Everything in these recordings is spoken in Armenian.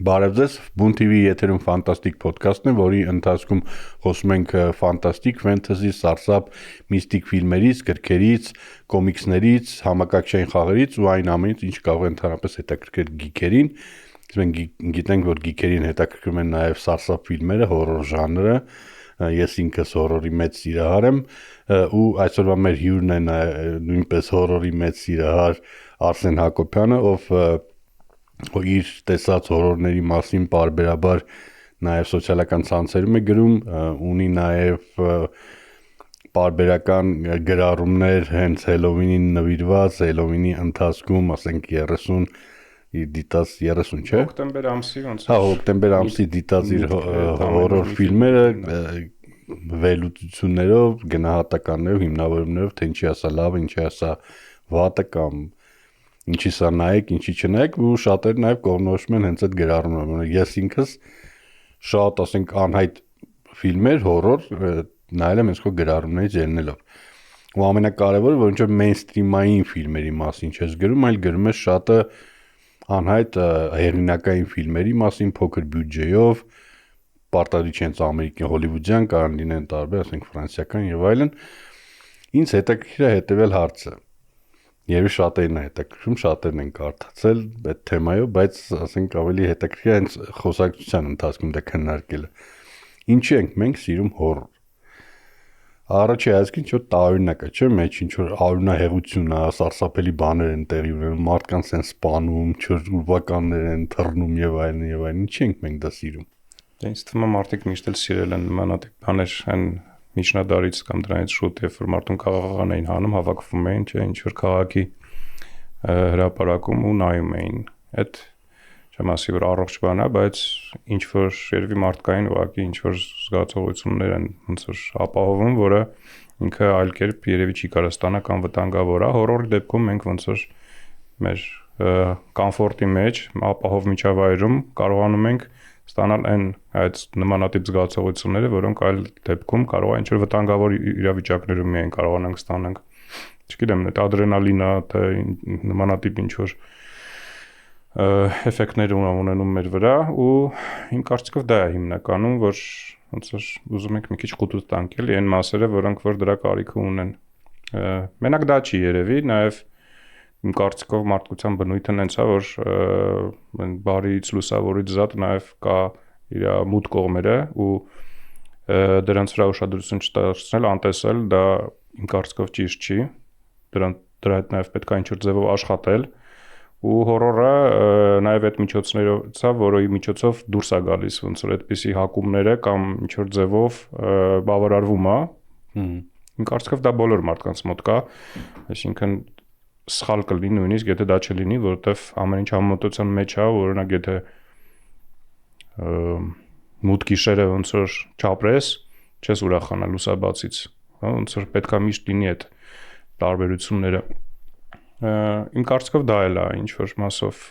Բարև ձեզ, Բուն TV եթերում ֆանտաստիկ ոդքասթն է, որի ընթացքում խոսում ենք ֆանտաստիկ, ֆենթեզի, սարսափ, միստիկ ֆիլմերից, գրքերից, կոմիքսներից, համակարգչային խաղերից ու այն ամենից, ինչ կարող է ընդհանրապես հետաքրքրել գիկերին։ Մենք գիտենք, որ գիկերին հետաքրքրում են նաև սարսափ ֆիլմերը, հորոր ժանրը։ Ես ինքս հորորի մեծ սիրահար եմ ու այսօրվա մեր հյուրն է նույնպես հորորի մեծ սիրահար Արսեն Հակոբյանը, ով իր տեսած հորորների մասին պարբերաբար նաև սոցիալական ցանցերում է գրում, ունի նաև պարբերական գրառումներ հենց Հելովինին նվիրված, Հելովինի ընթացքում, ասենք 30 իր դիտած 30, չէ՞։ Հոկտեմբեր ամսի ոնց։ Հա, հոկտեմբեր ամսի դիտած իր հորոր ֆիլմերը վերլուծություններով, գնահատականներով, հիմնավորումներով, թե ինչի ասա լավ, ինչի ասա վատը կամ ինչի սա նայեք, ինչի չնայեք, ու շատերը նաև կողմնորոշում են հենց այդ գրառումները։ Ես ինքս շատ, ասենք, անհայտ ֆիլմեր, հորոր նայել եմ հենց քո գրառումներից ելնելով։ Ու ամենակարևորը, որ ինչ որ մեյնսթրիմային ֆիլմերի մասին չես գրում, այլ գրում ես շատը անհայտ հեղինակային ֆիլմերի մասին, փոքր բյուջեով, պարտադիր չեն ամերիկյան, հոլիվուդյան, կարող լինեն տարբեր, ասենք ֆրանսիական եւ այլն։ Ինձ հետաքրքիր է հետեւել հարցը։ Երևի շատերն է հետաքրքրում, շատերն են կարդացել այդ թեմայով, բայց ասենք ավելի հետաքրքիր է հենց խոսակցության ընթացքում դա քննարկելը։ Ինչի ենք մենք սիրում հորոր։ Առաջի հայացքին ինչ որ տարօրինակ է, չէ՞, մեջ ինչ որ արյունահեղություն է, սարսափելի բաներ են տեղի ունենում, մարդկանց են սպանում, չուրվականներ են թռնում եւ այլն եւ այլն։ Ինչի ենք մենք դա սիրում։ Ինձ թվում է մարդիկ միշտ էլ սիրել են նմանատիպ բաներ, այն միջնադարից կամ դրանից շուտ, երբ որ մարդուն քաղաքական էին հանում, հավաքվում էին, չէ, ինչ որ քաղաքի հրապարակում ու նայում էին։ Այդ չեմ ասի որ առողջ բան է, բայց ինչ որ երևի մարդկային ուղղակի ինչ որ զգացողություններ են ոնց որ ապահովում, որը ինքը այլ կերպ երևի չի կարող ստանա կամ վտանգավոր է։ Հորորի դեպքում մենք ոնց որ մեր կոմֆորտի մեջ, ապահով միջավայրում կարողանում ենք ստանալ այդ նմանատիպ զգացողությունները, որոնք այլ դեպքում կարող է ինչ որ վտանգավոր իրավիճակներում միայն կարողանանք ստանանք։ Չգիտեմ, այդ ադրենալինը, թե նմանատիպ ինչ որ էֆեկտներ ունենում մեր վրա ու իմ կարծիքով դա է հիմնականում, որ ոնց որ ուզում ենք մի քիչ խուտուց տանք էլի այն մասերը, որոնք որ դրա կարիքը ունեն։ Մենակ դա չի երևի, նաև իմ կարծիքով մարդկության բնույթն հենց է, որ բարից լուսավորից զատ նաև կա իր մութ կողմերը ու դրանց վրա ուշադրություն չդարձնել, անտեսել, դա իմ կարծիքով ճիշտ չի։ Դրա հետ նաև պետք է ինչ-որ ձևով աշխատել ու հորորը նաև այդ միջոցներով, որի միջոցով դուրս է գալիս, ոնց որ այդպիսի հակումները կամ ինչ-որ ձևով բավարարվում է։ Իմ կարծիքով դա բոլոր մարդկանց մոտ կա, այսինքն սխալ կլինի նույնիսկ, եթե դա չլինի, որովհետև ամեն ինչ համեմատության մեջ է, օրինակ եթե մութ գիշերը ոնց որ չապրես, չես ուրախանա լուսաբացից, հա, ոնց որ պետքա միշտ լինի այդ տարբերությունները։ Իմ կարծիքով դա էլ է ինչ որ մասով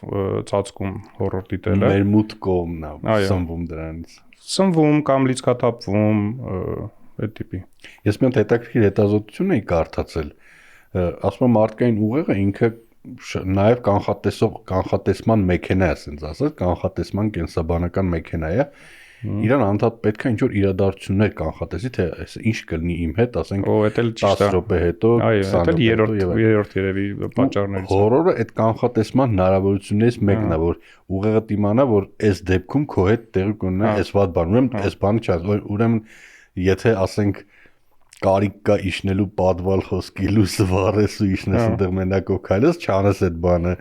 ծածկում հորոր դիտելը։ Մեր մութ կողմն է, սնվում դրանից։ Սնվում կամ լիցքաթափվում, այդ տիպի։ Ես մի հատ հետաքրքիր հետազոտություն էի կարդացել, ասում եմ մարդկային ուղեղը ինքը նաև կանխատեսման մեքենա է, ասենց ասած, կանխատեսման կենսաբանական մեքենա է։ Իրան անդադ պետք է ինչ-որ իրադարձություններ կանխատեսի, թե ինչ կլինի իմ հետ, ասենք 10 րոպե հետո, 20 րոպե հետո եւ երրորդ երևի պատճառներից։ Հորորը այդ կանխատեսման հնարավորություններից մեկն է, որ ուղեղը դիմանա, որ այս դեպքում քո հետ տեղի կունենա այս վատ բան, ուրեմն այս բանը չէ, ուրեմն եթե ասենք կարիք կա իշնելու պատվալ խոսքի լույսը վառես ու իշնես այնտեղ մենակով քայլես, չանես այդ բանը,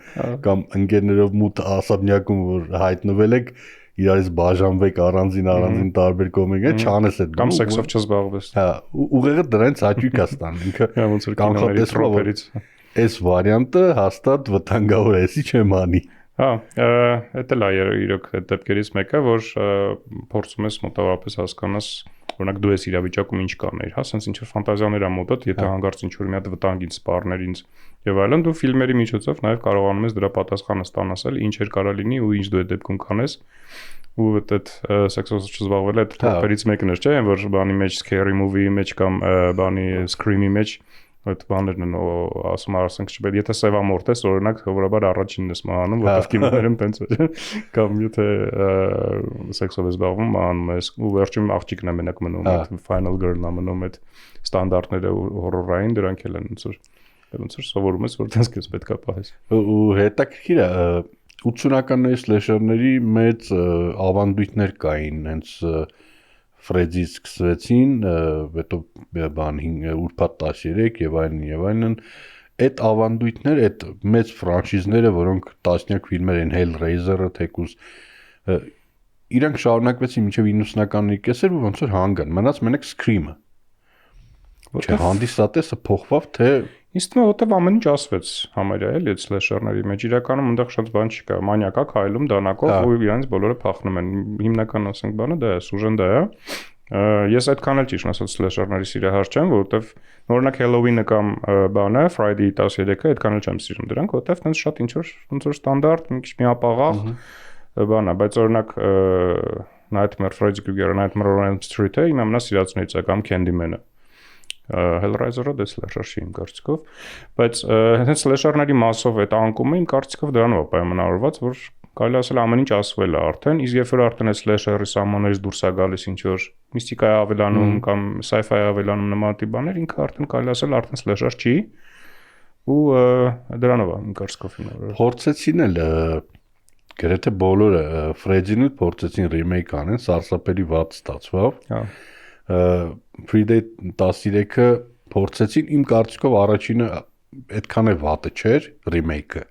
կամ ընկերներով մութ ասաբնյակում որ հայտնվել եք իրարից բաժանվեք առանձին տարբեր կողմեր, չանես այդ կամ սեքսով չզբաղվես։ Հա, ուղեղը դրանից հաճույք է ստանում, ինքը ոնց որ կինոների տրոփերից։ Այս վարիանտը հաստատ վտանգավոր է, էսի չեմ անի։ Հա, դա էլ է իրոք այդ դեպքերից մեկը, որ փորձում ես մոտավորապես հասկանաս, օրինակ դու ես իրավիճակում ինչ կանեիր, հա, sense ինչ որ ֆանտազիաներ ա մոտդ, եթե հանգարց ինչ որ մի հատ վտանգ ինձ սպառներ ինձ եւ այլն, դու ֆիլմերի միջոցով նաեւ կարողանում ես դրա պատասխանը ստանալ, ինչ էր կարա լինի ու ինչ դու այդ դեպքում կանես։ Ու այդ սեքսով չզբաղվել այդ տրոփերից մեկն էր, չէ՞, որ բանի մեջ scary movie-ի մեջ կամ բանի scream-ի մեջ այդ բաներն են ասում ասենք չպետք եթե սևամորթ ես օրինակ սովորաբար առաջինն ես մահանում որտեղ կինոներում տենց կամ եթե սեքսով ես զբաղվում մահանում ես ու վերջում աղջիկն է մենակ մնում այդ final girl-ն է մնում այդ ստանդարտները հորորային դրանք էլ են ոնց որ սովորում ես որ տենց քեզ պետքա պահես ու հետաքրքիր է 80-ականների սլեշերների մեծ ավանդույթներ կային հենց Ֆրեդից սկսվեցին, հետո բան ուրբաթ 13 եւ այլն այդ ավանդույթներ, այդ մեծ ֆրանշիզները, որոնք տասնյակ ֆիլմեր են Hellraiser-ը, թեկուզ իրանք շարունակվեցին մինչև 90-ականների կեսեր ու ոնց որ հանգան, մնաց մենակ Scream-ը։ Որտեղ հանդիսատեսը փոխվավ, թե Իսկ որտեվ ամեն ինչ ասվեց համարյա էլի այդ սլեշերների մեջ իրականում այնտեղ շատ բան չկա մանյակա քայլում դանակով ու իրանց բոլորը փախնում են հիմնական ասենք բանը դա է սուժեն դա է ես այդքան էլ ճիշտ ասած սլեշերների սիրահար չեմ որովհետև օրինակ Halloween-ը կամ բանը Friday 13-ը այդքան էլ չեմ սիրում դրանք որովհետև այնց շատ ինչ որ ոնց որ ստանդարտ մի քիչ միապաղաղ բան է բայց օրինակ Nightmare Freddy Krueger-ը Nightmare on Elm Street-ը իմ ամենասիրածներից է կամ Candyman-ը Hellraiser-ը դե սլեշեր չի իմ կարծիքով, բայց հենց սլեշերների մասով այդ անկումը իմ կարծիքով դրանով է պայմանավորված, որ կարելի ասել ամեն ինչ ասվել է արդեն, իսկ երբ որ արդեն այդ սլեշերի սահմաններից դուրս է գալիս ինչ որ միստիկա է ավելանում կամ sci-fi է ավելանում նման տիպ բաներ, ինքը արդեն կարելի ասել արդեն սլեշեր չի ու դրանով է իմ կարծիքով հիմնավորված։ Փորձեցին էլ գրեթե բոլորը Ֆրեդին ու փորձեցին ռիմեյք անեն, սարսափելի վատ ստացվավ։ Հա Friday 13-ը փորձեցին իմ կարծիքով առաջինը այդքան է վատը չէր ռիմեյքը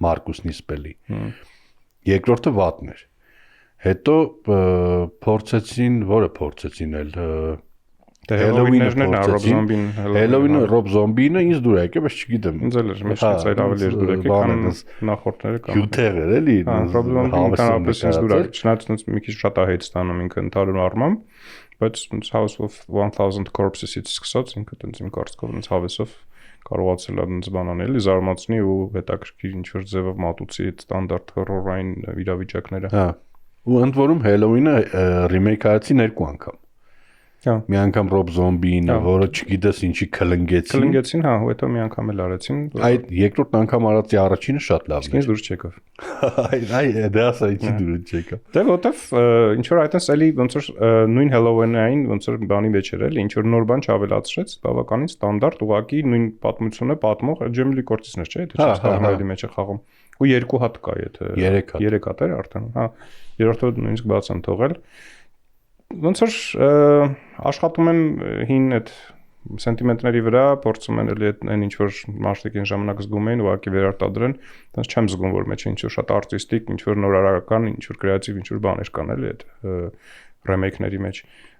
Մարկուս Նիսպելի երկրորդը վատն էր հետո փորձեցին որը փորձեցին էլ Halloween-ը Rob Zombie-ը ինձ դուր եկավ բայց չգիտեմ ինձ էլ մեջից այլ ավելի էր դուր եկել քան նախորդները կամ հյութեր էր էլի Rob Zombie-ն կանապես ինձ դուր եկավ չնայած մի քիչ շատ է հետ ստանում ինքը ընդհանուր առմամբ բայց House of 1000 Corpses-ից սկսած ինքը տենց իմ կարծիքով ինձ հավեսով կարողացել է ինձ բան անել, զարմացնի ու հետաքրքիր ինչ որ ձևով մատուցի այդ ստանդարտ հորորային իրավիճակները։ Հա։ Ու ընդ որում Halloween-ը ռիմեյք արեցին 2 անգամ։ Հա։ Մի անգամ Rob Zombie-ն, որը չգիտես ինչի քլնգեցին, հա, ու հետո մի անգամ էլ արեցին։ Այդ երկրորդ անգամ արածի առաջինը շատ լավն էր։ Ինձ դուրս չեկավ։ Այ դա ասա ինչի դուրս չեկավ։ Դե որտեվ ինչ որ այդտենց էլի ոնց որ նույն Halloween-ային ոնց որ բանի մեջ էր էլի, ինչ որ նոր բան չավելացրեց, բավականին ստանդարտ ուղակի նույն պատմությունը պատմող Jamie Lee Curtis-ն էր, չէ՞, եթե չեմ սխալվում մեջ է խաղում։ Ու 2 հատ կա, եթե 3 հատ էր արդեն, հա։ Երրորդը նույնիսկ բաց են թողել։ Ոնց որ աշխատում են հին այդ սենտիմենտների վրա, փորձում են էլի այն ինչ որ մաշտիկին ժամանակ զգում էին, ուղղակի վերարտադրեն, այնց չեմ զգում որ մեջ ինչ որ շատ արտիստիկ, ինչ որ նորարարական, ինչ որ կրեատիվ, ինչ որ բաներ կան էլի այդ ռեմեյքների մեջ։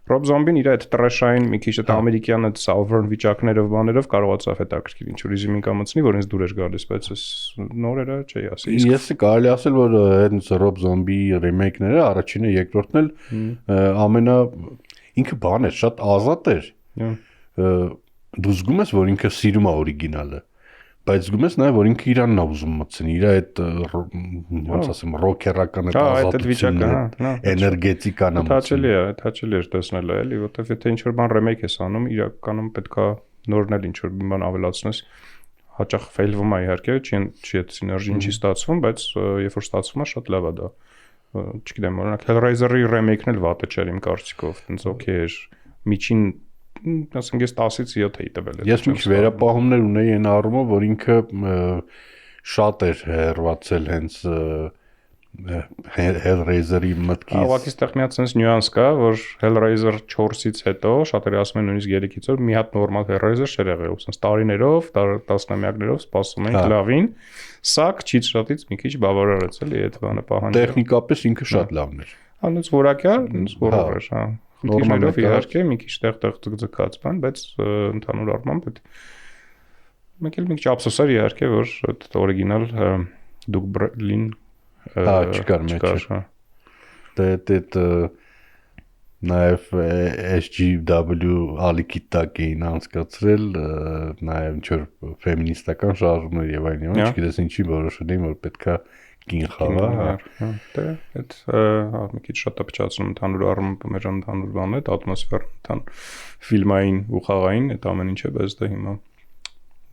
Rob Zombie-ն իր այդ տրեշային մի քիչ այդ ամերիկյան այդ southern վիճակներով բաներով կարողացավ հետաքրքիր ինչ որ իզիմին կամացնի, որ ինձ դուր էր գալիս, բայց այս նորերը չի ասի։ Ես կարելի ասել որ այդ Rob Zombie ռեմեյքները առաջինը, երկրորդն էլ ամենա ինքը բան է, շատ ազատ էր։ Դու զգում ես որ ինքը սիրում է օրիգինալը, բայց զգում ես նաև որ ինքը իրանն է ուզում մտցնի, իր այդ ոնց ասեմ ռոքերական այդ ազատությունը, էներգետիկան մտցնի։ Հաճելի է տեսնելը էլի, որտեվ եթե ինչ որ բան ռեմեյք ես անում, իրականում պետքա նորն էլ ինչ որ բան ավելացնես, հաճախ ֆեյլվում է իհարկե, չի այդ սիներգին չի ստացվում, բայց երբ որ ստացվում է շատ լավ է դա։ Չգիտեմ, օրինակ Hellraiser-ի ռեմեյքն էլ վատը չէր իմ կարծիքով, այնց օքեյ էր, միջին ասենք ես 10-ից 7 էի տվել։ Ես մի քիչ վերապահումներ ունեի այն առումով, որ ինքը շատ էր հերվածել հենց Hellraiser-ի մտքից։ Ուղղակի այստեղ մի հատ sense նյուանս կա, որ Hellraiser 4-ից հետո շատերը ասում են նույնիսկ 3-ից որ մի հատ նորմալ Hellraiser չէր եղել, sense տարիներով, տասնամյակներով սպասում ենք լավին, սակ չից շատից մի քիչ բավարարեց էլի այդ բանը պահանջը։ Տեխնիկապես ինքը շատ լավն էր։ Անց որակյալ, որով էր, հա։ Նորմալով իհարկե մի քիչ տեղ ձգձգած բան, բայց ընդհանուր առմամբ այդ մեկ էլ մի քիչ ափսոս էր իհարկե, որ այդ օրիգինալ Doug Bradley-ն չկար մեջ։ Դե նաև SGW ալիքի տակ էին անցկացրել, նաև ինչ-որ ֆեմինիստական շարժումներ եւ այլն, չգիտես ինչի որոշել էին, որ պետքա կին խաղա, հա։ Դե այդ մի քիչ շատ է փչացնում ընդհանուր առմամբ մեր ընդհանուր բանը, այդ ատմոսֆերան, ֆիլմային ու խաղային, այդ ամեն ինչը, բայց դա հիմա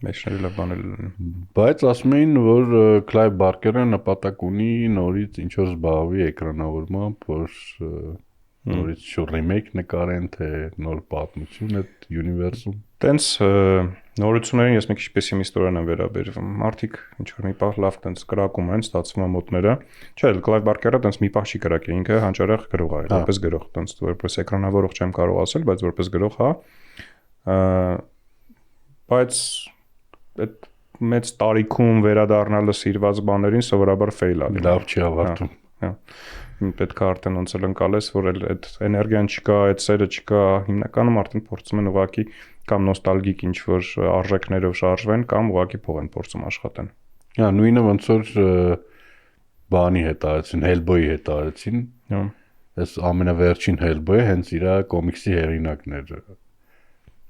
մեջների լավ բաներ լինեն։ Բայց ասում էին, որ Clive Barker-ը նպատակ ունի նորից ինչ որ զբաղվի էկրանավորմամբ, որ նորից շուտ remake նկարեն, թե նոր պատմություն այդ universe-ում։ Տենց նորություններին ես մի քիչ պեսիմիստորեն եմ վերաբերվում։ Մարդիկ ինչ որ մի պահ լավ տենց կրակում են, ստացվում է մոտները։ Չէ, Clive Barker-ը տենց մի պահ չի կրակել, ինքը հանճարեղ գրող է, որպես գրող, տենց որպես էկրանավորող չեմ կարող ասել, բայց որպես գրող հա։ Բայց այդ մեծ տարիքում վերադառնալը սիրված բաներին սովորաբար fail ալի։ Լավ չի ավարտում։ Հա։ Պետք է արդեն ոնց էլ ընկալես, որ այդ էներգիան չկա, այդ սերը չկա, հիմնականում արդեն փորձում են ուղղակի կամ նոստալգիկ ինչ որ արժեքներով շարժվեն կամ ուղղակի փող են փորձում աշխատեն։ Հա, նույնը ոնց որ բանի հետ արեցին, Hellboy-ի հետ արեցին։ Հա։ Այս ամենավերջին Hellboy-ը հենց իր կոմիքսի հեղինակն էր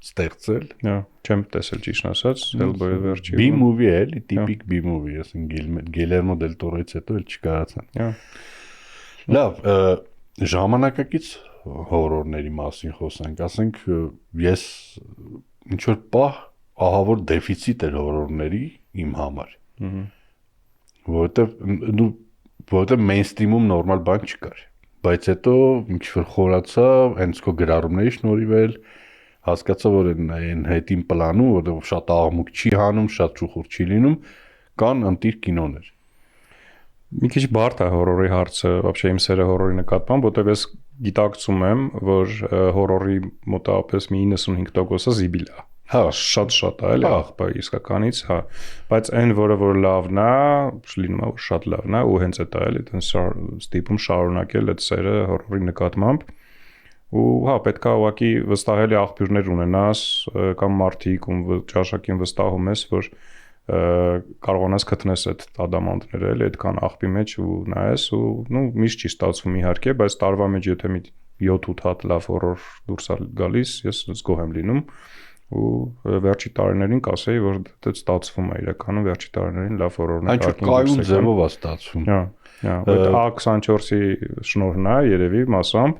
ստեղծել։ Հա, չեմ տեսել ճիշտ ասած, Hellboy-ը վերջի։ B-movie է, էլի, տիպիկ B-movie, ասեն Guillermo del Toro-ից հետո էլ չկարացան։ Հա։ Լավ, ժամանակակից հորորների մասին խոսանք, ասենք ես ինչ որ պահ ահավոր դեֆիցիտ էր հորորների իմ համար։ Որովհետև mainstream-ում նորմալ բան չկար, բայց հետո ինչ որ խորացա, հենց քո գրառումների շնորհիվ էլ հասկացա, որ այն հետին պլանում, որտեղ շատ աղմուկ չի հանում, շատ ճուխուր չի լինում, կան ընտիր կինոներ։ Մի քիչ բարդ է հորորի հարցը, вообще իմ սերը հորորի նկատմամբ, որտեղ ես գիտակցում եմ, որ հորորի մոտավորապես մի 95%-ը զիբիլ է։ Հա, շատ է, էլի աղբա իսկականից, հա, բայց այն որը որ լավն է, լինում է որ շատ լավն է ու հենց այդ է, էլի, այդպես ստիպում շարունակել այդ սերը հորորի նկատմամբ։ Ու հա, պետք է ուղղակի վստահելի աղբյուրներ ունենաս կամ մարդիկ ում ճաշակին վստահում ես, որ կարողանաս գտնես այդ ադամանդները, էլի, այդքան աղբի մեջ ու նայես ու միշտ չի ստացվում իհարկե, բայց տարվա մեջ եթե մի 7-8 հատ լավ հորոր դուրս է գալիս, ես զգոհ եմ լինում ու վերջի տարիներին կասեի, որ դա ստացվում է իրականում վերջի տարիներին լավ հորորներ կայուն ձևով է ստացվում։ Հա, այդ A24-ի շնորհն է երևի մասամբ,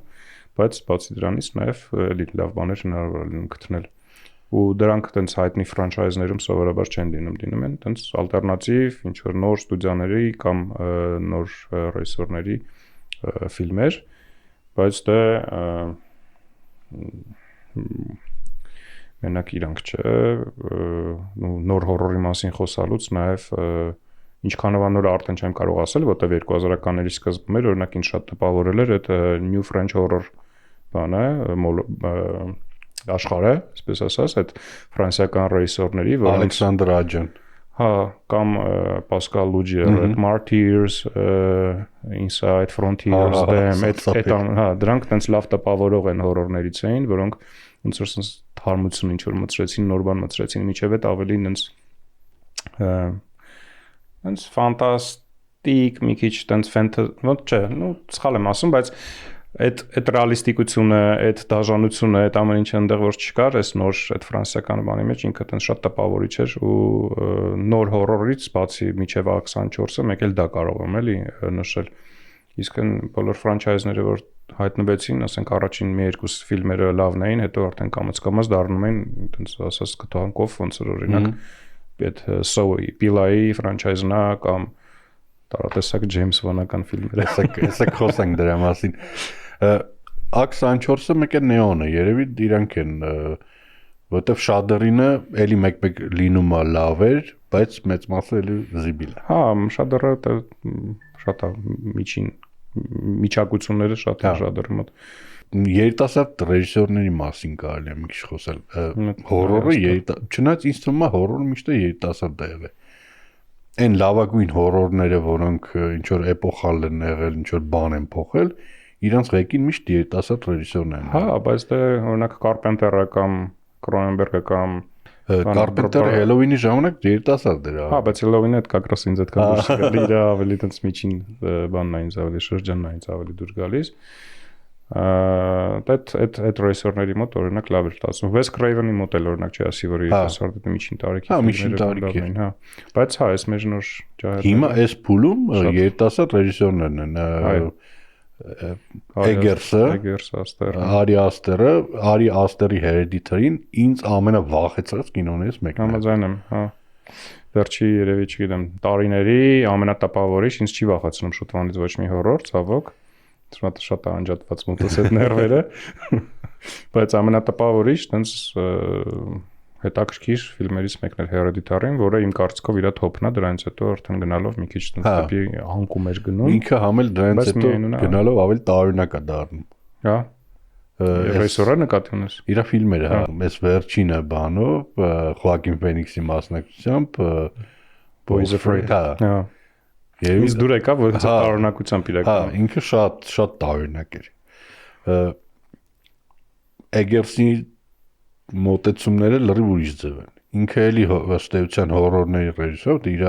բայց բացի դրանից նաև էլի լավ բաներ հնարավոր է լինում գտնել։ Ու դրանք տենց հայտնի ֆրանչայզներում սովորաբար չեն լինում են տենց ալտերնատիվ ինչ որ նոր ստուդիաների կամ նոր ռեժիսորների ֆիլմեր, բայց դե մենակ իրանք չէ, նոր հորորի մասին խոսալուց նաև ինչքանով նոր արդեն չեմ կարող ասել, որտեղ 2000-ականների սկզբում էր, օրինակ ինձ շատ տպավորել էր այդ New French Horror բանը, աշխարհը, այսպես ասած, այդ ֆրանսիական ռեժիսորների, որոնց Ալեքսանդր Աջան, հա, կամ Pascal Lugier, Martyrs, Inside Frontiers, հա, դրանք տենց լավ տպավորող են հորորներից էին, որոնք ոնց որ sense թարմություն ինչ որ մտցրեցին, նոր բան մտցրեցին, միջև այդ ավելի նենց ֆանտաստիկ, մի քիչ տենց ֆենտազի, ոնց չէ, սխալ եմ ասում, բայց այդ ռեալիստիկությունը, այդ դաժանությունը, այդ ամեն ինչը այնտեղ որ չկար, այս նոր այդ ֆրանսիական բանի մեջ ինքը տենց շատ տպավորիչ էր ու նոր հորորից բացի միջև 24-ը մեկ էլ դա կարող եմ էլի նշել։ Իսկ այն բոլոր ֆրանչայզները որ հայտնվեցին, ասենք առաջին մի երկու ֆիլմերը լավն էին, հետո արդեն կամաց դառնում են տենց ասած կտանկով ոնց որ օրինակ այդ Saw-ի Pila-ի ֆրանչայզն է կամ տարատեսակ Ջեյմս Վանական ֆիլմերը։ Հեսա խոսանք դրա մասին։ A24-ը մեկ է նեոնը, երևի իրանք են, որտեվ շադերինը էլի մեկ-մեկ լինում է լավ էր, բայց մեծ մասը էլի զիբիլ է։ Հա, շադերը շատ է միջակությունները շատ են շադերի մոտ։ Երիտասարդ ռեժիսորների մասին կարելի է մի քիչ խոսել։ Հորորը չնայած ինձ թվում է հորորը միշտ երիտասարդ է եղել։ Այն լավագույն հորորները, որոնք ինչ որ էպոխալ են եղել, ինչ որ բան են փոխել, իրանց ղեկին միշտ երիտասարդ ռեժիսորներ են։ Հա, բայց դե օրինակ Կարպենտերը կամ Կրոնենբերգը կամ Կարպենտերը Հելովինի ժամանակ երիտասարդ էր։ Հա, բայց Հելովինը այդ կակրաս ինձ այդ կան դուրս գալի, իր ավելի տենց միջին բանն է ինձ ավելի շրջանն է ինձ ավելի դուր գալիս։ Այդ ռեժիսորների մոտ օրինակ լավ էր ստացվում։ Wes Craven-ի մոտ էլ օրինակ չի ասի, որ երիտասարդ է միջին տարիքի ֆիլմերը են, հա։ Բայց հա, այս մեր նոր ջահերը։ Հիմա այս փուլում երիտասարդ ռեժիսորներն են։ Էգերսը, Արի Աստերի Hereditary-ին ինձ ամենավախեցրած կինոներից մեկն է։ Համաձայն եմ, հա։ Վերջի երևի չգիտեմ, տարիների ամենատպավորիչ ինձ չի վախեցնում շուտվանից ոչ մի հորոր, ցավոք։ Շատ անջատված մոտս այդ ներվերը, բայց ամենատպավորիչ տենց հետաքրքիր ֆիլմերից մեկն էր Hereditary-ն, որը իմ կարծիքով իր թոփն է, դրանից հետո արդեն գնալով մի քիչ տենց դեպի անկում էր գնում։ Ինքը համել դրանից հետո գնալով ավելի տարօրինակ է դառնում։ Հա։ Ռեժիսորը նկատի ունես։ Իր ֆիլմերը, հա, այս վերջինը բանով Խոակին Ֆենիքսի մասնակցությամբ Boys Afraid։ Հա։ Ինձ դուր եկավ, որ դա տարօրինակությամբ իրական։ Հա, ինքը շատ տարօրինակ էր։ Էգերսի մոտեցումները լրիվ ուրիշ ձև են։ Ինքը էլի ըստ էության հորորների ռեժիսոր, դե իր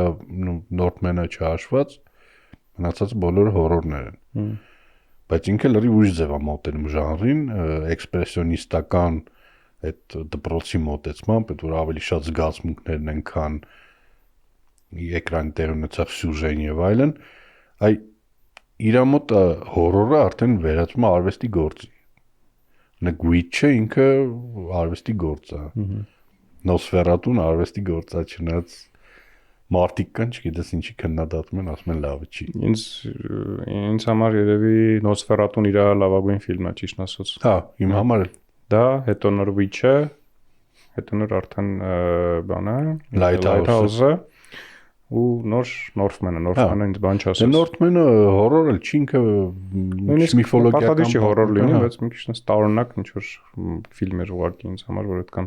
Նորթմենը չհաշված, մնացած բոլորը հորորներ են։ Բայց ինքը լրիվ ուրիշ ձև է մոտենում ժանրին, էքսպրեսիոնիստական այդ դպրոցի մոտեցմամբ, այդ որ ավելի շատ զգացմունքներն են, քան էկրանի տեղ ունեցող սյուժեն եւ այլն, իր մոտ հորորը արդեն վերածվում է արվեստի գործի։ Նգուիչը ինքը արվեստի գործ է։ Նոսֆերատուն արվեստի գործ է, չնայած մարդիկ կան, չգիտես ինչի քննադատում են, ասում են լավը չի։ Ինձ համար երևի Նոսֆերատուն իր լավագույն ֆիլմն է, ճիշտ ասած։ Հա, իմ համար էլ։ Դա հետո նոր Witch-ը, հետո նոր արդեն բանը, Lighthouse-ը ու նոր Northman-ը ինձ բան չասես։ Դե Northman-ը հորոր էլ չի, ինքը միֆոլոգիական պատադի չի հորոր լինի, բայց մի քիչ տարօրինակ ինչ որ ֆիլմ էր ուղղակի ինձ համար, որ այդքան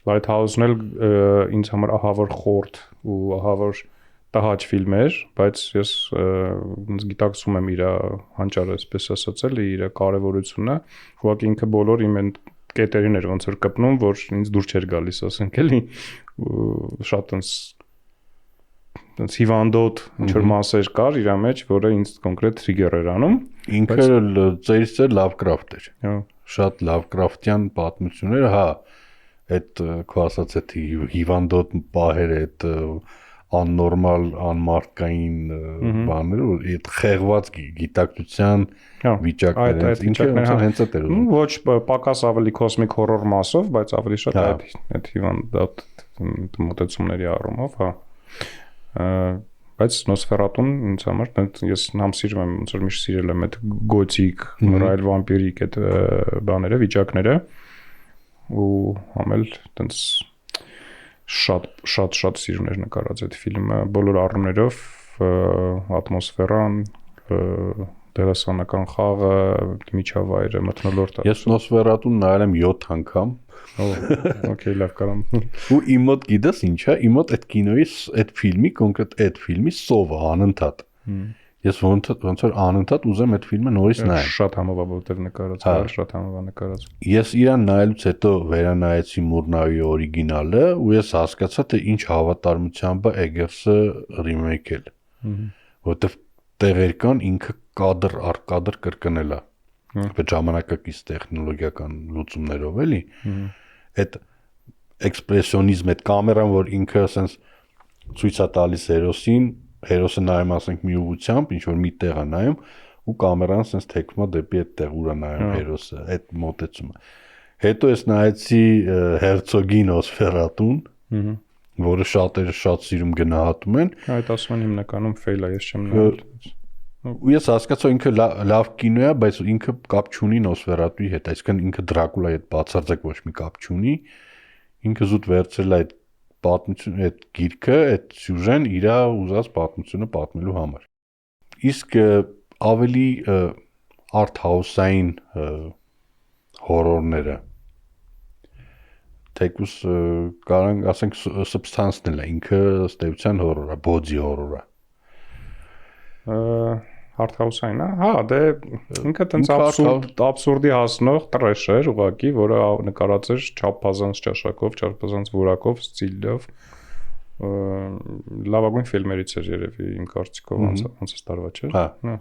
Lighthouse-ն էլ ինձ համար ահավոր խորտ ու ահավոր տհաճ ֆիլմ էր, բայց ես ինձ գիտակցում եմ իր հանճարը, այսպես ասած էլ իր կարևորությունը, ուղղակի ինքը բոլոր իմ կետերին էր ոնց որ կպնում, որ ինձ դուր չէր գալիս, ասենք էլի, շատ այնց հիվանդոտ ինչ որ մասեր կար իր մեջ, որը ինձ կոնկրետ տրիգեր էր անում։ Ինքը ծերից Lovecraft էր։ Հա, շատ Lovecraft-յան պատմություններ, հա, այդ քո ասած այդ հիվանդոտ պահերը, այդ աննորմալ, անմարդկային բաները, այդ խեղված գիտակցության վիճակները, ինքը հենց այդ էր ուզում։ Ոչ պակաս ավելի կոսմիկ հորոր մասով, բայց ավելի շատ այդ հիվանդոտ մոտեցումների առումով, հա։ Բայց Նոսֆերատուն ինձ համար ես նամ սիրում եմ, ոնց որ միշտ սիրել եմ այդ գոթիկ, ռայլ վամպիրիկ այդ բաները, վիճակները ու համել տենց շատ սիրուն էր նկարած այդ ֆիլմը բոլոր առումներով, ատմոսֆերան, դերասանական խաղը, միջավայրը, մթնոլորտը։ Ես Նոսֆերատուն նայել եմ 7 անգամ։ Okay, լավ կարամ։ Ու իմ մոտ գիտես ինչ է, իմ մոտ այդ կինոյի, այդ ֆիլմի, կոնկրետ այդ ֆիլմի սովը անընդհատ։ Ես ոնց որ անընդհատ ուզեմ այդ ֆիլմը նորից նայեմ։ Շատ համովաբոտ էր նկարած, շատ համովա նկարած։ Ես իրան նայելուց հետո վերանայեցի Մուրնայի օրիգինալը ու ես հասկացա թե ինչ հավատարմությամբ է Էգերսը ռիմեյքել։ Որտեվ տեղեր կան ինքը կադր առ կադր կրկնել է։ Բայց ժամանակակից տեխնոլոգիական լուծումներով էլի այդ էքսպրեսիոնիզմ, այդ կամերան, որ ինքը ասենց ցույց է տալիս հերոսին, հերոսը նայում ասենք մի ուղությամբ, ինչ որ մի տեղ է նայում ու կամերան ասենց թեքվում է դեպի այդ տեղ, ուր է նայում հերոսը, այդ մոտեցումը։ Հետո ես նայեցի Հերցոգի Նոսֆերատուն, որը շատերը շատ սիրում գնահատում են։ Այդ ասում են հիմնականում ֆեյլ է, ես չեմ նայել։ Ու ես հասկացա ինքը լավ կինո է, բայց ինքը կապ չունի Նոսֆերատուի հետ, այսինքն ինքը Դրակուլայի հետ բացարձակ ոչ մի կապ չունի։ Ինքը զուտ վերցրել է այդ պատմությունը, այդ գիրքը, այդ սյուժեն իր ուզած պատմությունը պատմելու համար։ Իսկ ավելի art-house-ային հորորները թեկուս կարանք ասենք Substance-ն է, ինքը ըստ էության հորոր է, body հորոր է։ Hardhouse-ային, հա, դե ինքը տենց абսուրդի հասնող տրեշ էր ուղղակի, որը նկարած էր չափազանց ճաշակով, չափազանց որակով, ստիլով, լավագույն ֆիլմերից էր երևի իմ կարծիքով անցած տարվա չէ։ Հա։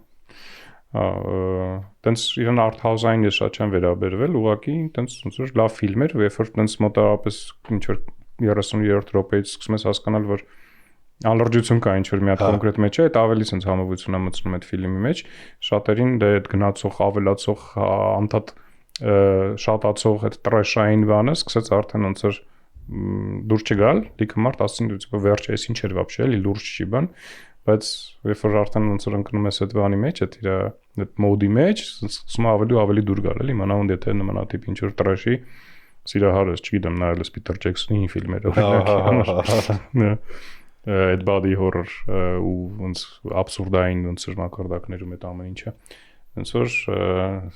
Տենց իրեն art-house-ային ես շատ չեմ վերաբերվել, ուղղակի տենց ոնց որ լավ ֆիլմ էր, երբ որ տենց մոտավորապես ինչ որ 30-րդ րոպեից սկսում ես հասկանալ, որ անլրջություն կա ինչ որ մի հատ կոնկրետ մեջ է, այդ ավելի sense համովություն է մտցնում այդ ֆիլմի մեջ, շատերին դե այդ գնացող, ավելացող, անդադ շատացող այդ տրեշային բանը սկսեց արդեն ոնց որ դուրս չգալ, լիքը մարդ ասին դու վերջը էս ինչ էր вообще, էլի լուրջ չի բան, բայց երբ որ արդեն ոնց որ ընկնում ես այդ բանի մեջ, այդ մոդի մեջ, սկսում ավելի դուր գալ, էլի մանավանդ եթե նմանատիպ ինչ որ տրեշի սիրահարես, չգիտեմ, նայել ես Պիտեր Ջեքսոնի ֆիլմերը, օրինակ, այդ body horror ու ոնց абսուրդային ոնց որ մակարդակներում այդ ամեն ինչը ոնց որ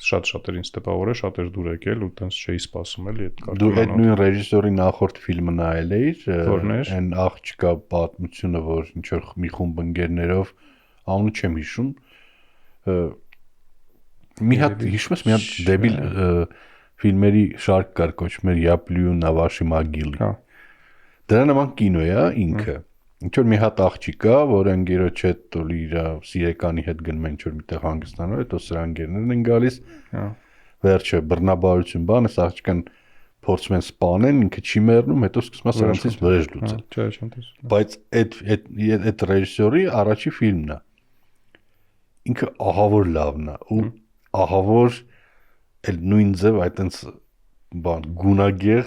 շատ-շատերին ստեպավոր է, շատեր դուր եկել ու տենց չէի սպասում էլի այդ կարտինը։ Դու այդ նույն ռեժիսորի նախորդ ֆիլմը նայել էիր, այն աղջկա պատմությունը, որ ինչ որ մի խումբ ընկերներով, անունը չեմ հիշում, մի հատ հիշում ես, մի հատ դեբիլ ֆիլմերի շարք կար կոչվում էր «Я плюю на ваши могилы»։ Դրա նման կինո է ինքը։ Ինչ որ մի հատ աղջիկ կա, որ ընկերոջ հետ տոլի իր սիրեկանի հետ գնում են ինչ որ միտեղ հանգստանալ, հետո սրա ընկերներն են գալիս։ Վերջը բռնաբարություն բան, այս աղջկան փորձում են սպանեն, ինքը չի մեռնում, հետո սկսում է սրանցից վրեժ լուծել։ Չէ, չեմ տեսնում։ Բայց այդ ռեժիսորի առաջի ֆիլմն է։ Ինքը ահավոր լավն է ու ահավոր էլ նույն ձև այտենց բան գունագեղ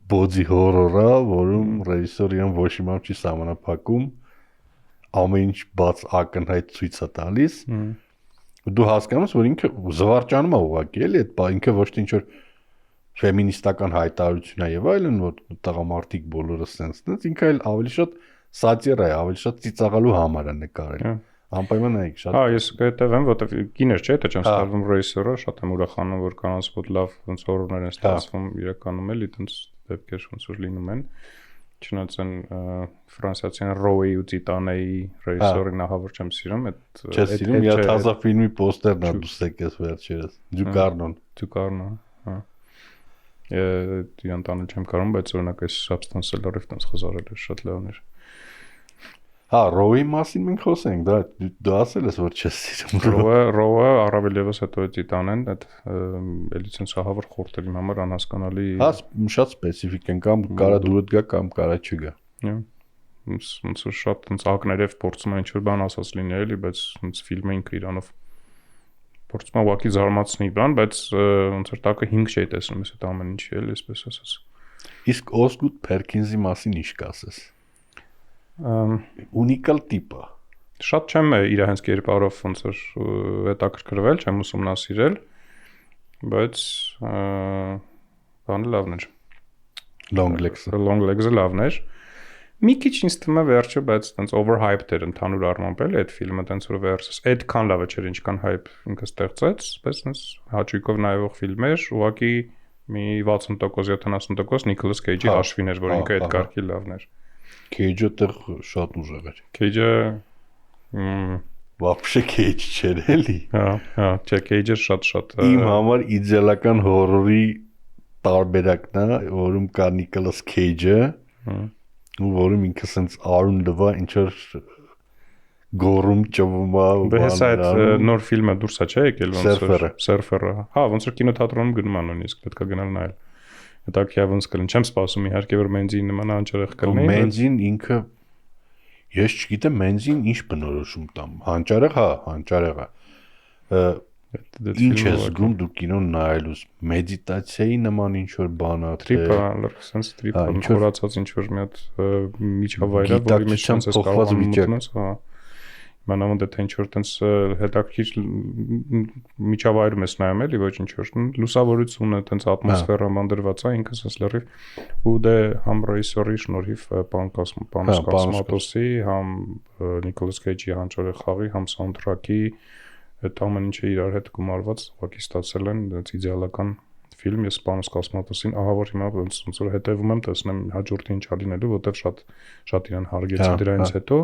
բոդի հորորա, որում ռեժիսորը ոչ իմ չի սահմանափակում, ամեն ինչ բաց ակնհայտ ցույց է տալիս։ Դու հասկանում ես, որ ինքը զվարճանում է ուղղակի, էլի այդ ինքը ոչ թե ինչ որ ֆեմինիստական հայտարարություն է եւ այլն, որ տղամարդիկ բոլորը sense-նից, ինքը էլ ավելի շատ սատիրա է, ավելի շատ ծիծաղալու համար է նկարել։ Անպայման էի շատ։ Ես կհետևեմ, որտեվ կիներ չէ, դա չեմ ստալվում ռեժիսորը, շատ եմ ուրախանում, որ կանանց մոտ լավ ոնց հորորներ են ստացվում իրականում էլի, այտենց դեպքեր ոնց որ լինում են։ Չնայած այն ֆրանսիացին Ռոուի ու Տիտանեի ռեժիսորին ահավոր չեմ սիրում, այդ Չես սիրում, մի հատ հազա ֆիլմի պոստերն է դուս եկես վերջերս։ Դյուկարնոն, հա։ Իրան տանը չեմ կարող, բայց օրինակ այս Substance Seller-ով տենց խզարել է շատ լավն էր։ Հա, Ռոուի մասին մենք խոսենք, դու ասել ես, որ չես սիրում Ռոուը առավել եւս հետո Տիտանեն, այդ էլի ցենց ահավոր խորտերի համար անհասկանալի։ Հա, շատ սպეციფიկ են, կամ կարա դուրդ գա, կամ կարա չգա։ Ոնց որ շատ ցենց ակներև փորձում են ինչ-որ բան ասած լինի էլի, բայց ցենց ֆիլմը ինքը իրանով փորձում է ուղղակի զարմացնի բան, բայց ոնց որ տակը 5 չի տեսնում, ես այդ ամեն ինչի էլի, այսպես ասած։ Իսկ Օսգուդ Փերքինզի մասին ինչ կասես։ Ունիկալ տիպ է։ Շատ չեմ իր հենց կերպարով ոնց որ հետաքրքրվել, չեմ ուսումնասիրել, բայց բանը լավն էր։ Long Legs-ը լավն էր։ Մի քիչ ինձ թվում է վերջը, բայց տենց overhyped էր ընդհանուր առմամբ էլի այդ ֆիլմը, տենց որ վերսս այդքան լավ չէր, ինչքան hype ինքը ստեղծեց, բայց տենց հաճույքով նայվող ֆիլմ էր, ուղղակի մի 60% 70% Նիկոլաս Քեյջի հաշվին էր, որ ինքը այդ կարգի լավն էր։ Քեյջը տեղ շատ ուժեղ էր։ Քեյջը Вообще Քեյջ չէր էլի։ Հա, չէ, Քեյջը շատ իմ համար իդեալական հորորի տարբերակն է, որում կա Նիկոլաս Քեյջը, ու որում ինքը sense արուն լվա ինչ որ գորում ճվում է։ Բայց այդ նոր ֆիլմը դուրս է չէ եկել ոնց որ Surfer-ը։ Հա, ոնց որ կինոթատրոնում գնում է նույնիսկ, պետք է գնալ նայել։ Հետաքրքիր ոնց կլինի, չեմ սպասում իհարկե որ Մենզին նման անճարեղ կլինի։ Մենզին ինքը ես չգիտեմ Մենզին ինչ բնորոշում տամ։ Հանճարեղ, հա, հանճարեղ է։ Ինչ է զգում դու կինոն նայելուց, մեդիտացիայի նման ինչ որ բան է, տրիպը, sense տրիպը, խորացած ինչ որ մի հատ միջավայր է, որի մեջ sense կարող մտնես, հա։ Մանավանդ թե ինչ որ տենց հետաքրքիր միջավայրում ես նայում էլի, ոչ ինչ որ լուսավորությունը, տենց ատմոսֆերան բանդրված է, ինքը sense լրիվ ու դե համ ռեժիսորի շնորհիվ պան Կոսմատոսի, համ Նիկոլաս Քեյջի հանճարեղ խաղի, համ սաունդթրաքի այդ ամեն ինչը իրար հետ գումարված ուղղակի ստացել են դից իդեալական ֆիլմ։ Ես Պանոս Կոսմատոսին ահավոր հիմա ոնց որ հետևում եմ, տեսնեմ հաջորդը ինչ ալինելու, որտեվ շատ իրան հարգեցի դրանից հետո։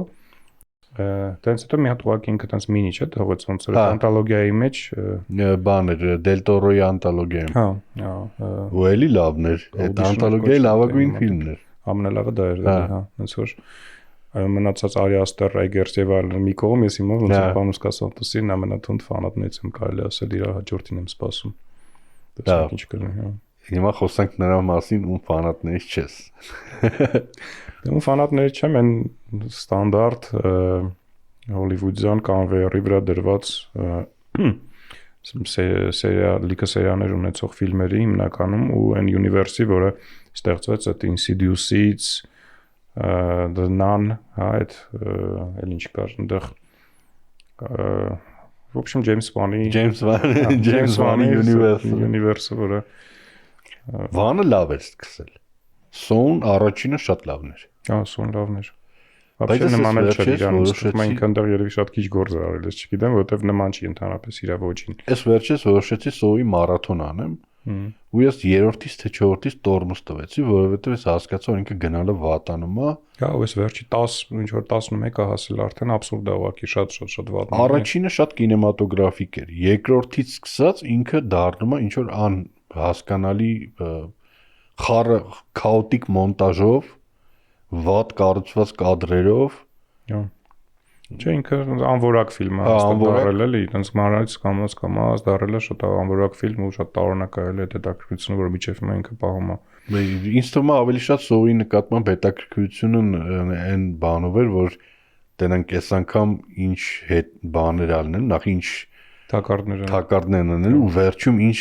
Դրանից հետո մի հատ ուղղակի ինքը տենց մինի չէ, թողեց ոնց որ անտոլոգիայի մեջ բան էր, Դել Տորոյի անտոլոգիա։ Հա, ու էլի լավն էր, այդ անտոլոգիայի լավագույն ֆիլմն էր։ Ամենալավը դա էր, հա, ոնց որ մնացած Արի Աստեր, Ռայգերս եւ այլն մի կողմ, ես հիմա ոնց որ Պանոս Կոսմատոսին ամենաթունդ ֆանատներից եմ կարելի ասել, իր հաջորդին եմ սպասում։ Տեսնենք ինչ կլինի, հա։ Հիմա խոսանք նրա մասին, ում ֆանատներից չես։ Ում ֆանատներից չեմ, այն ստանդարտ հոլիվուդյան կանվեյերի վրա դրված լիքը սերիաներ ունեցող ֆիլմերի հիմնականում ու այն universe-ի, որը ստեղծվեց այդ Insidious-ից, The Nun, հա, այդ էլ ինչ կար այնտեղ в общем James Wan-ի universe-ը, որը Վանը լավ էր սկսել։ Սոուն առաջինը շատ լավն էր։ Հա, Սոուն լավն էր։ Բայց նման չէր իրան, իսկ ինքն դեռ երևի շատ քիչ գործ արել, ես չգիտեմ, որովհետև նման չի ընդհանրապես իր ոչին։ Ես վերջերս որոշեցի Սոուի մարաթոն անեմ, ու ես երրորդից թե չորրորդից տորմուս տվեցի, որովհետև ես հասկացա, որ ինքը գնալը վատանում է։ Հա, ու ես վերջի 10, ինչ որ 11-ը հասել արդեն աբսուրդ է ուղղակի, շատ վատնում։ Առաջինը շատ կինեմատոգրաֆիկ էր, երկրորդից սկսած ինքը դառնում է ինչ որ անհասկանալի խառը քաոտիկ մոնտաժով, վատ կառուցված կադրերով։ Հա։ Չէ, ինքը անորակ ֆիլմ է, հաստատ դարել էլի, այնց մանրից կամաց դարել է շատ անորակ ֆիլմ ու շատ տարօրինակայել է հետաքրքրությունը, որը միջև հիմա ինքը պահում է։ Ինձ թվում է ավելի շատ Սոուի նկատմամբ հետաքրքրությունը այն բանով էր, որ տենանք այս անգամ ինչ հետ բաներ ալնեն, նախ ինչ թակարդներ անելու ու վերջում ինչ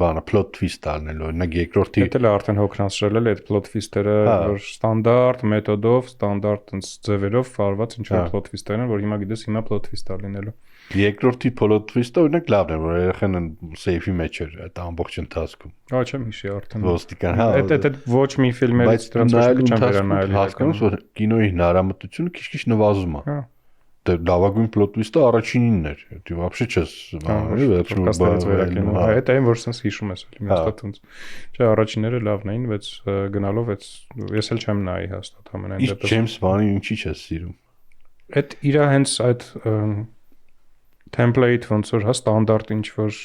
բանը plot twist ալնելու, օրինակ երկրորդի Դա էլ արդեն հոգնածրել է այդ plot twist-երը, որ ստանդարտ մեթոդով, ստանդարտ ձևերով վարված ինչ որ plot twist-եր են, որ հիմա գիտես հիմա plot twist-ա լինելու։ Երկրորդի plot twist-ը օրինակ լավն է, որ երեխան սեյֆի մեջ էր այդ ամբողջ ընթացքում։ Հա, չեմ հիշի արդեն։ Ոստիկան, հա։ Այդ ոչ մի ֆիլմերից դրանց ոչ չեմ վերանայել։ Հասկանում ես, որ կինոյի հնարամտությունը քիչ-քիչ նվազում է։ Հա։ Դե լավագույն plot twist-ը առաջինինն էր։ Դու вообще չես Այդ այն որ sense հիշում ես էլի հաստատունց։ Չէ, առաջինները լավն էին, բայց գնալով ես էլ չեմ նայի հաստատ ամենայն դեպս։ James Wan-ին ինչի՞ չես սիրում։ Այդ իր հենց այդ template ոնց որ հա ստանդարտ ինչ որ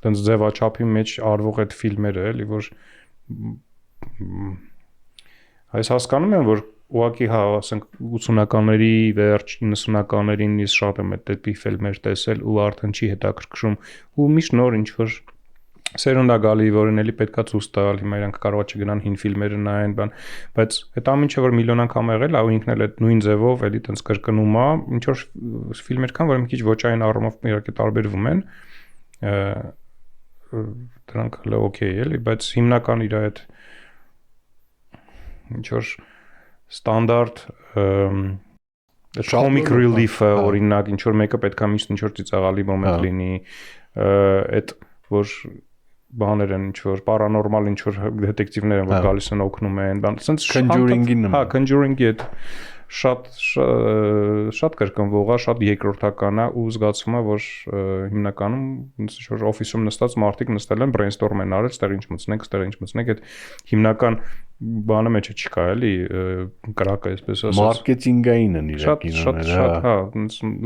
տենց ձևաչափի մեջ արվող այդ ֆիլմերը էլի որ այս հասկանում եմ որ ուղղակի հա ասենք 80-ականների վերջ 90-ականներին ես շատ եմ այդ տիպի ֆիլմեր տեսել ու արդեն չի հետաքրքրում ու միշտ նոր ինչ որ սերունդա գալի որին էլի պետքա ցույց տալ հիմա իրանք կարող է չգնան հին ֆիլմերը նայեն բան բայց այդ ամեն ինչը որ միլիոն անգամ եղել է ու ինքն էլ այդ նույն ձևով էլի տենց կրկնում է ինչ որ ֆիլմեր կան որ մի քիչ ոչային առումով իհարկե տարբերվում են դրանք հələ օքեյ էլի բայց հիմնական իր այդ ինչ որ ստանդարտ comic relief-ը օրինակ ինչ որ մեկը պետքա միշտ ինչ որ ծիծաղալի մոմենտ լինի այդ որ բաներ են ինչ որ պարանորմալ ինչ որ դետեկտիվներ են որ գալիս են օգնում են բան sense Conjuring-ի նման հա Conjuring-ի այդ շատ կրկնվող է, շատ երկրորդական է ու զգացվում է, որ հիմնականում ինչ որ օֆիսում նստած մարդիկ նստել են brainstorm են արել, ստեղ ինչ մտցնենք, ստեղ ինչ մտցնենք, այդ հիմնական բանը մեջը չկա, էլի, կրակը այսպես ասած։ Մարքեթինգային են իր կինոները։ Շատ, հա,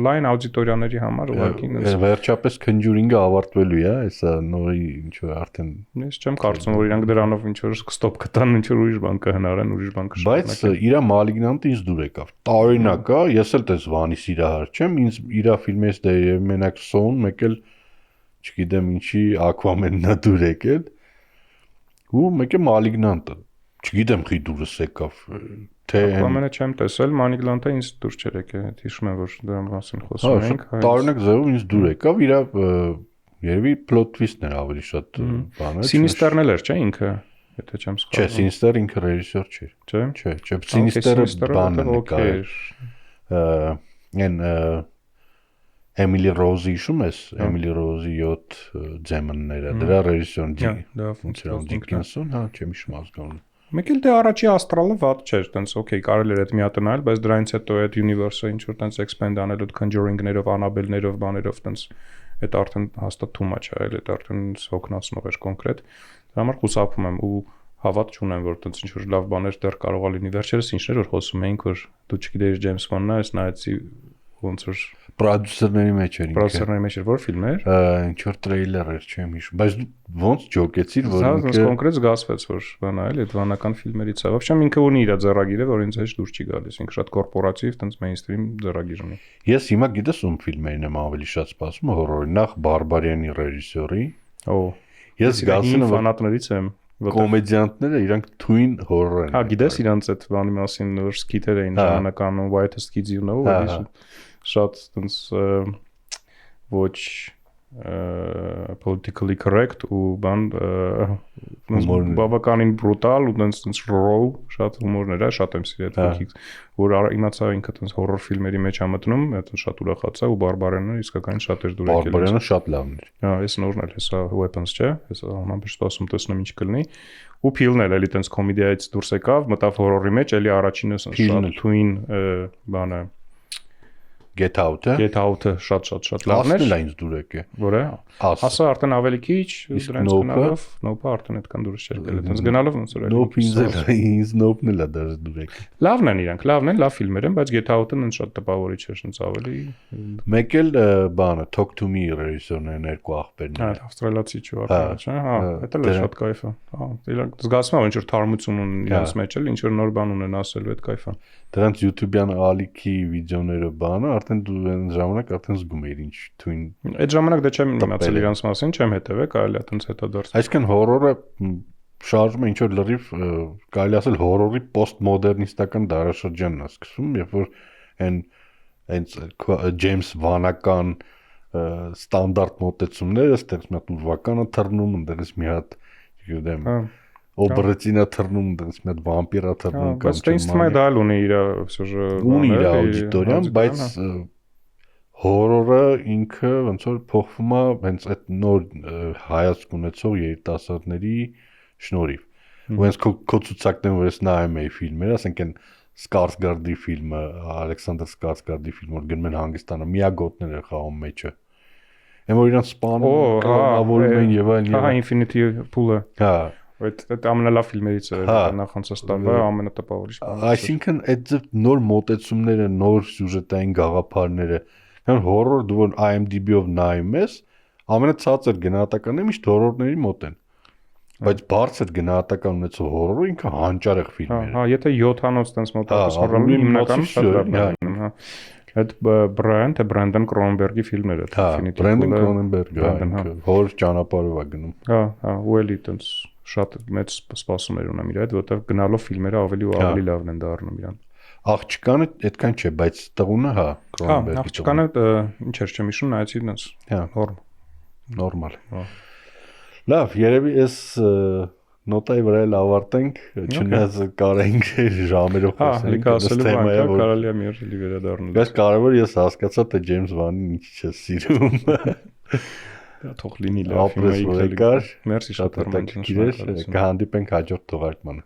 լայն աուդիտորիաների համար ուղղակի վերջապես Conjuring-ը ավարտվելու է, հեսա նորի ինչ որ արդեն ես չեմ կարծում, որ իրանք դրանով ինչ որ ստոպ կտան, ինչ որ ուրիշ բան կհնարեն, ուրիշ բան կշարունակեն։ Բայց իր Malignant-ը ինձ դուր եկավ։ Տարօրինակ է, ես էլ դες Վանի սիրահար չեմ, ինձ իր ֆիլմից դե մենակ Սոուն, մեկ էլ չգիտեմ ինչի Aquaman-ն է դուր եկել։ Ու մեկ է Malignant-ը։ Չգիտեմ խի դուրս եկավ, թե Aquaman-ը չեմ տեսել, Malignant-ը ինձ դուրս չէր եկել, հիշում եմ որ դրա մասին խոսում ենք։ Տարօրինակ ձևով ինձ դուր եկավ, իր երևի plot twist-ներ ավելի շատ բաներ։ Sinister-ն էլ էր, չէ՞ ինքը, եթե չեմ սխալվում։ Չէ, Sinister ինքը ռեժիսոր չէր։ Չէ։ Չէ, Sinister-ը բանն էր։ Այն Emily Rose-ի հիշում ես, Emily Rose-ի 7 ձեմանները, դրա ռեժիսորն Dickinson, հա, չեմ հիշում ազգանունը։ Մեկ էլ դե առաջի Astral-ը վատ չէր, տենց օքեյ, կարելի էր այդ մի հատ նայել, բայց դրանից հետո այդ universe-ը ինչ որ տենց expand անել ու Conjuring-ներով, Annabelle-ներով, բաներով տենց այդ արդեն հաստատ too much է, այդ արդեն հոգնածնող էր կոնկրետ։ Դրա համար խուսափում եմ ու հավատ չունեմ, որ տենց ինչ որ լավ բաներ դեռ կարող է լինի։ Վերջերս ինչներ որ խոսում էինք, որ դու չգիտեիր James Wan-ը, ես նայեցի ոնց որ պրոդյուսերների մեջ էր ինքը։ Պրոդյուսերների մեջ էր որ ֆիլմ էր։ Ինչ որ տրեյլեր էր, չեմ հիշում, բայց դու ոնց ջոկեցիր, որ ինքը կոնկրետ զգացվեց, որ բան այլ այդ վանական ֆիլմերից է։ Ոբշեմ ինքը ունի իր ձեռագիրը, որ ինձ հեչ դուրս չի գալիս։ Ինքը շատ կորպորատիվ, տենց mainstream ձեռագիր ունի։ Ես հիմա գիտես ում ֆիլմերին եմ ավելի շատ սպասում, հորորի նախ Բարբարյանի ռեժիսորի։ Օ։ Ես զգացում եմ ֆանատներից եմ, կոմեդիանտները իրանք թույն հորոր են։ Հա, գիտես իրանց այդ բանի մասին որ սկիթեր էին ժամանականում Whitest Kids you know, շատ այնց ոչ politically correct ու բան բավականին բրուտալ ու այնց raw շատ հումորներ է, շատ եմ սիրել այդ ֆիքս, որ իմացա ինքը այնց հորոր ֆիլմերի մեջ ա մտնում, այդ շատ ուրախացա ու Բարբարենը իսկական շատ էր դուր եկել։ Բարբարենը շատ լավն էր։ Հա, այս նորն էլ հեսա Weapons չէ, հեսա անամբեր ստասում տեսնեմ ինչ կլինի։ Ու փիլն էլ էլի այնց կոմեդիայից դուրս եկավ, մտավ հորորի մեջ, էլի առաջինը շատ թույն բանը Get Out-ը շատ լավն էր։ Ասն էլ ինձ դուր եկե։ Որը։ Ասա արդեն ավելի քիչ, դրանց գնալով, Nope-ը արդեն այդքան դուրս չէր գել, այդպես գնալով ոնց որ ինձ Nope-ն էլ է դեռ դուր եկե։ Լավն են իրանք, լավն են, լավ ֆիլմեր են, բայց Get Out-ն ինձ շատ տպավորիչ էր, ինձ ավելի։ Մեկ էլ բանը Talk to Me ռեժիսորներն երկու աղբերն են։ Հա, ավստրալիացի ճուղակը, չէ՞, հա, դա էլ շատ կայֆ է։ Հա, իրանք զգացում եմ ինչ որ թարմություն ունեն իրենց մեջ էլ, ինչ որ նոր բան ունեն ասելու, այդ կայֆ է։ Դրանց YouTube-յան ալիքի վիդեոները բանը արդեն դու այն ժամանակ արդեն զգում էիր ինչ թույն։ Այդ ժամանակ դե չեմ իմացել իրանց մասին, չեմ հետևել, կարելի է այդպես հետադարձ։ Այսինքն հորորը շարժում է ինչ որ լրիվ կարելի ասել հորորի պոստմոդեռնիստական դարաշրջանն է սկսում, երբ որ հենց Ջեյմս Վանական ստանդարտ մոտեցումները, այդպես մի հատ ուրվականը թռնում, ընդդեմ մի հատ, չգիտեմ, Օբրեցինա թռնում, դից մի հատ վամպիրա թռնում կամ չէ։ Բայց ինձ թվում է դա էլ ունի իր սոժը ունի իր աուդիտորիան, բայց հորորը ինքը ոնց որ փոխվում է հենց այդ նոր հայացք ունեցող երիտասարդների շնորհիվ։ Ու հենց քո ցուցակներում որ ես նայում էի ֆիլմերը, ասենք այն Skarsgård-ի ֆիլմը, Ալեքսանդր Skarsgård-ի ֆիլմը, որ գնում են հանգստանը, միագոտներ են խաղում մեջը։ Այն որ իրանց սպանում, կլանավորում են եւ այլն։ Հա, Infinity Pool-ը։ Հա Այդ ամենալավ ֆիլմերից է նախանցած տարվա ամենատպավորիչ բանը։ Այսինքն այդ նոր մոտեցումները, նոր սյուժետային գաղափարները, քան հորոր դու որ IMDb-ով նայում ես, ամենացածր գնահատականները միշտ հորորների մոտ են։ Բայց բարձր գնահատական ունեցող հորորը ինքը հանճարեղ ֆիլմ է։ Հա, եթե 7-անոց տենց մոտակայքում հորորը հիմնականում շատ լավն է, հա։ Այդ Բրենդոն Կրոնբերգի ֆիլմերը, Infinity Pool-ը։ Բրենդոն Կրոնբերգը, հոր ճանապարհով է գնում։ Հա, հա, ու էլի տենց շատ մեծ սպասումներ ունեմ իր այդ, որտեղ գնալով ֆիլմերը ավելի ու ավելի լավն են դառնում իրան։ Աղջկանը այդքան չէ, բայց տղունը հա, Կրոնբերգի։ Հա, աղջկանը ինչ էր չեմ հիշում, նայեցի դες։ Հա, նորմալ։ Լավ, երևի էս նոտայի վրա էլ ավարտենք, չնայած կարենք ժամերով խոսենք, այս թեմայը կարելի է մի օր էլի վերադառնալ։ Բայց կարևոր ես հասկացա, թե Ջեյմս Վանին ինչ է սիրում։ Թող լինի լավ, ապրես որ եկար։ Մերսի շատ կհանդիպենք հաջորդ թողարկմանը։